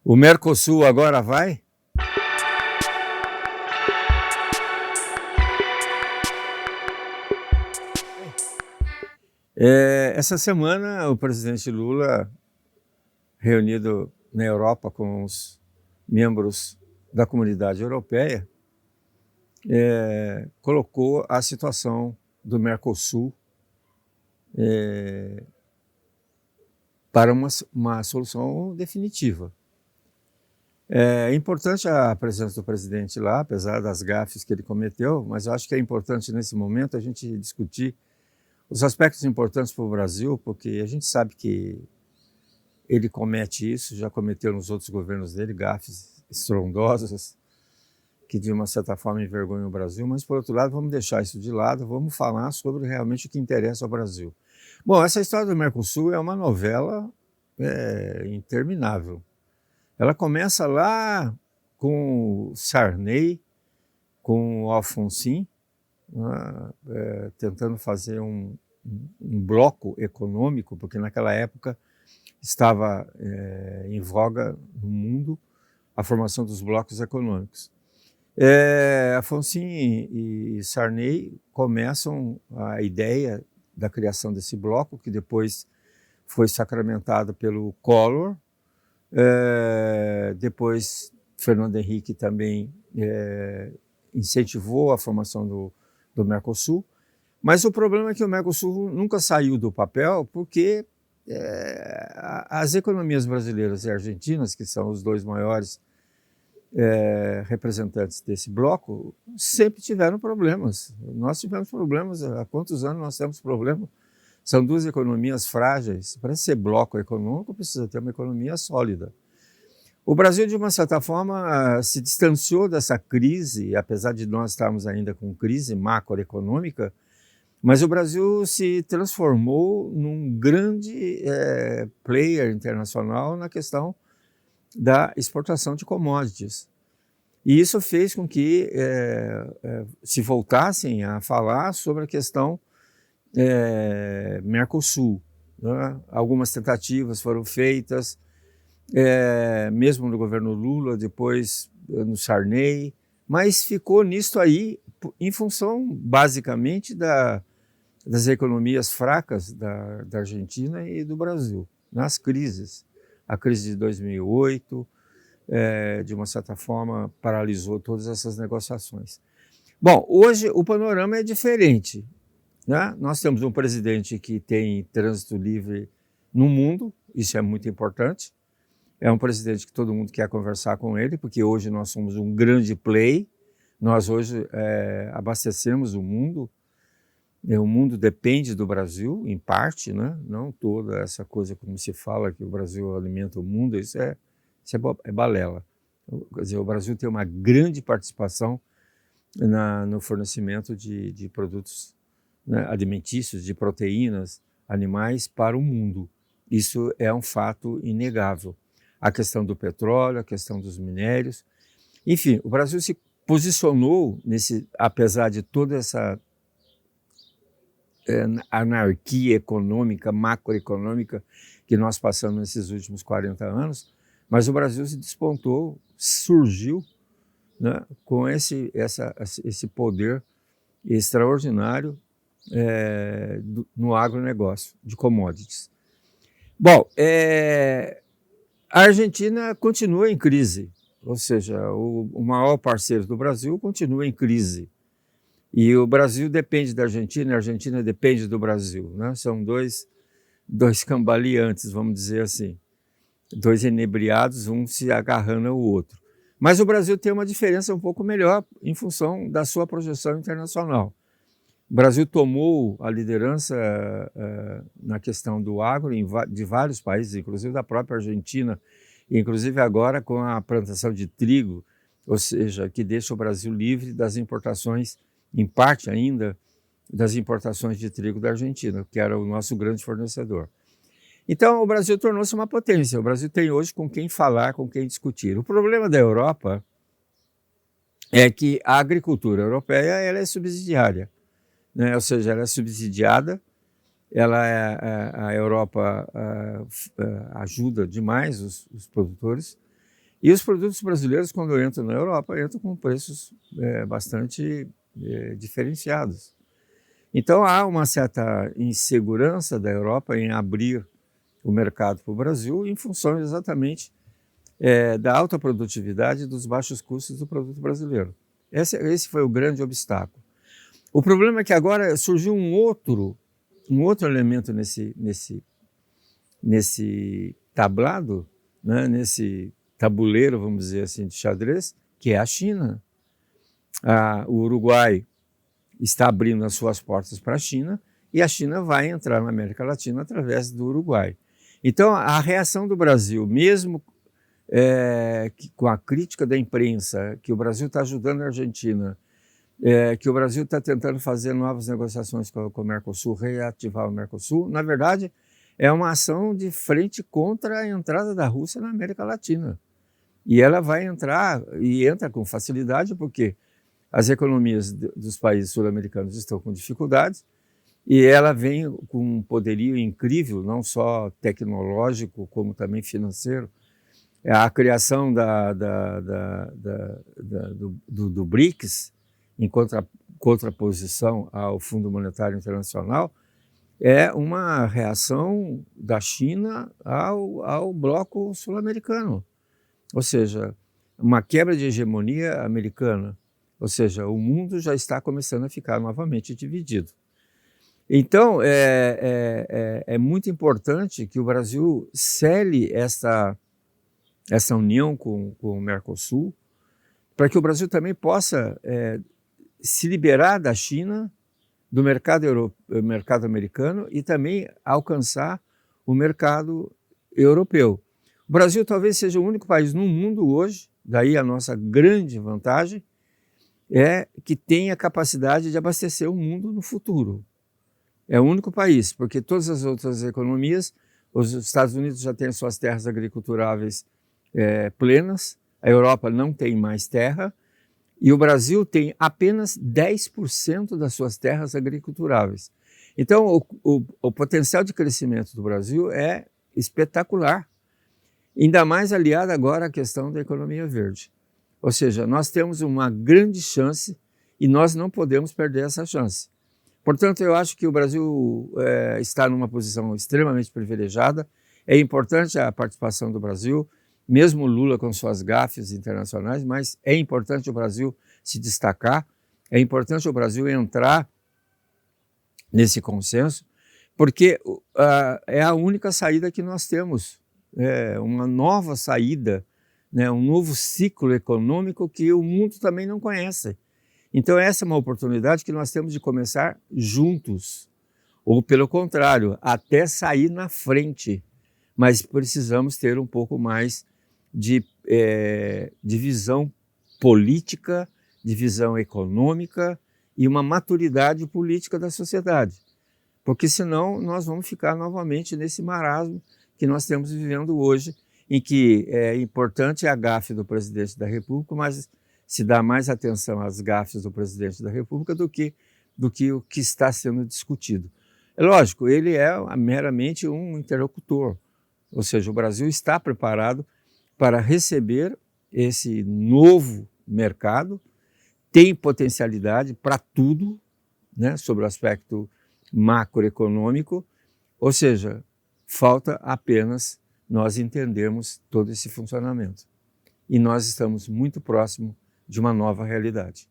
O Mercosul agora vai? Essa semana, o presidente Lula, reunido na Europa com os membros da Comunidade Europeia, colocou a situação do Mercosul para uma solução definitiva. É importante a presença do presidente lá, apesar das gafes que ele cometeu, mas eu acho que é importante nesse momento a gente discutir os aspectos importantes para o Brasil, porque a gente sabe que ele comete isso, já cometeu nos outros governos dele, gafes estrondosas, que de uma certa forma envergonham o Brasil, mas por outro lado vamos deixar isso de lado, vamos falar sobre realmente o que interessa ao Brasil. Bom, essa história do Mercosul é uma novela interminável. Ela começa lá com o Sarney, com o Alfonsin, tentando fazer um bloco econômico, porque naquela época estava em voga no mundo a formação dos blocos econômicos. Alfonsin e Sarney começam a ideia da criação desse bloco, que depois foi sacramentado pelo Collor. Depois, Fernando Henrique também incentivou a formação do Mercosul, mas o problema é que o Mercosul nunca saiu do papel porque as economias brasileiras e argentinas, que são os dois maiores representantes desse bloco, sempre tiveram problemas. Nós tivemos problemas, há quantos anos nós temos problemas? São duas economias frágeis. Para ser bloco econômico, precisa ter uma economia sólida. O Brasil, de uma certa forma, se distanciou dessa crise, apesar de nós estarmos ainda com crise macroeconômica, mas o Brasil se transformou num grande player internacional na questão da exportação de commodities. E isso fez com que se voltassem a falar sobre a questão Mercosul, né? Algumas tentativas foram feitas, mesmo no governo Lula, depois no Sarney, mas ficou nisto aí em função, basicamente, das economias fracas da Argentina e do Brasil, nas crises. A crise de 2008, de uma certa forma, paralisou todas essas negociações. Bom, hoje o panorama é diferente. Né? Nós temos um presidente que tem trânsito livre no mundo, isso é muito importante. É um presidente que todo mundo quer conversar com ele, porque hoje nós somos um grande play, nós hoje abastecemos o mundo depende do Brasil, em parte, né? Não toda essa coisa como se fala que o Brasil alimenta o mundo, isso é balela. Quer dizer, o Brasil tem uma grande participação no fornecimento de produtos, né, alimentícios, de proteínas animais para o mundo. Isso é um fato inegável. A questão do petróleo, a questão dos minérios. Enfim, o Brasil se posicionou, apesar de toda essa anarquia econômica, macroeconômica que nós passamos nesses últimos 40 anos, mas o Brasil se despontou, surgiu, né, com esse poder extraordinário no agronegócio de commodities. Bom, a Argentina continua em crise, ou seja, o maior parceiro do Brasil continua em crise. E o Brasil depende da Argentina, a Argentina depende do Brasil. Né? São dois cambaleantes, vamos dizer assim. Dois inebriados, um se agarrando ao outro. Mas o Brasil tem uma diferença um pouco melhor em função da sua projeção internacional. O Brasil tomou a liderança na questão do agro de vários países, inclusive da própria Argentina, inclusive agora com a plantação de trigo, ou seja, que deixa o Brasil livre das importações, em parte ainda, das importações de trigo da Argentina, que era o nosso grande fornecedor. Então, o Brasil tornou-se uma potência. O Brasil tem hoje com quem falar, com quem discutir. O problema da Europa é que a agricultura europeia ela é subsidiária. Né? Ou seja, ela é subsidiada, a Europa ajuda demais os produtores, E os produtos brasileiros, quando entram na Europa, entram com preços bastante diferenciados. Então, há uma certa insegurança da Europa em abrir o mercado para o Brasil em função exatamente da alta produtividade e dos baixos custos do produto brasileiro. Esse foi o grande obstáculo. O problema é que agora surgiu um outro elemento nesse tablado, né, nesse tabuleiro, vamos dizer assim, de xadrez, que é a China. O Uruguai está abrindo as suas portas para a China e a China vai entrar na América Latina através do Uruguai. Então, a reação do Brasil, mesmo com a crítica da imprensa, que o Brasil está ajudando a Argentina, que o Brasil está tentando fazer novas negociações com o Mercosul, reativar o Mercosul, na verdade, é uma ação de frente contra a entrada da Rússia na América Latina. E ela vai entrar, e entra com facilidade, porque as economias dos países sul-americanos estão com dificuldades, e ela vem com um poderio incrível, não só tecnológico, como também financeiro. A criação do BRICS, em contraposição ao Fundo Monetário Internacional, é uma reação da China ao bloco sul-americano. Ou seja, uma quebra de hegemonia americana. Ou seja, o mundo já está começando a ficar novamente dividido. Então, é muito importante que o Brasil cele essa união com o Mercosul, para que o Brasil também possa se liberar da China, do mercado americano e também alcançar o mercado europeu. O Brasil talvez seja o único país no mundo hoje, daí a nossa grande vantagem, que tem a capacidade de abastecer o mundo no futuro. É o único país, porque todas as outras economias, os Estados Unidos já têm suas terras agriculturáveis plenas, a Europa não tem mais terra, e o Brasil tem apenas 10% das suas terras agriculturáveis. Então, o potencial de crescimento do Brasil é espetacular, ainda mais aliado agora à questão da economia verde. Ou seja, nós temos uma grande chance e nós não podemos perder essa chance. Portanto, eu acho que o Brasil está numa posição extremamente privilegiada. É importante a participação do Brasil, mesmo Lula com suas gafes internacionais, mas é importante o Brasil se destacar, é importante o Brasil entrar nesse consenso, porque é a única saída que nós temos, uma nova saída, né, um novo ciclo econômico que o mundo também não conhece. Então essa é uma oportunidade que nós temos de começar juntos, ou pelo contrário, até sair na frente, mas precisamos ter um pouco mais de visão política, de visão econômica e uma maturidade política da sociedade, porque senão nós vamos ficar novamente nesse marasmo que nós estamos vivendo hoje, em que é importante a gafe do presidente da República, mas se dá mais atenção às gafes do presidente da República do que o que está sendo discutido. É lógico, ele é meramente um interlocutor, ou seja, o Brasil está preparado para receber esse novo mercado, tem potencialidade para tudo, né, sobre o aspecto macroeconômico, ou seja, falta apenas nós entendermos todo esse funcionamento. E nós estamos muito próximo de uma nova realidade.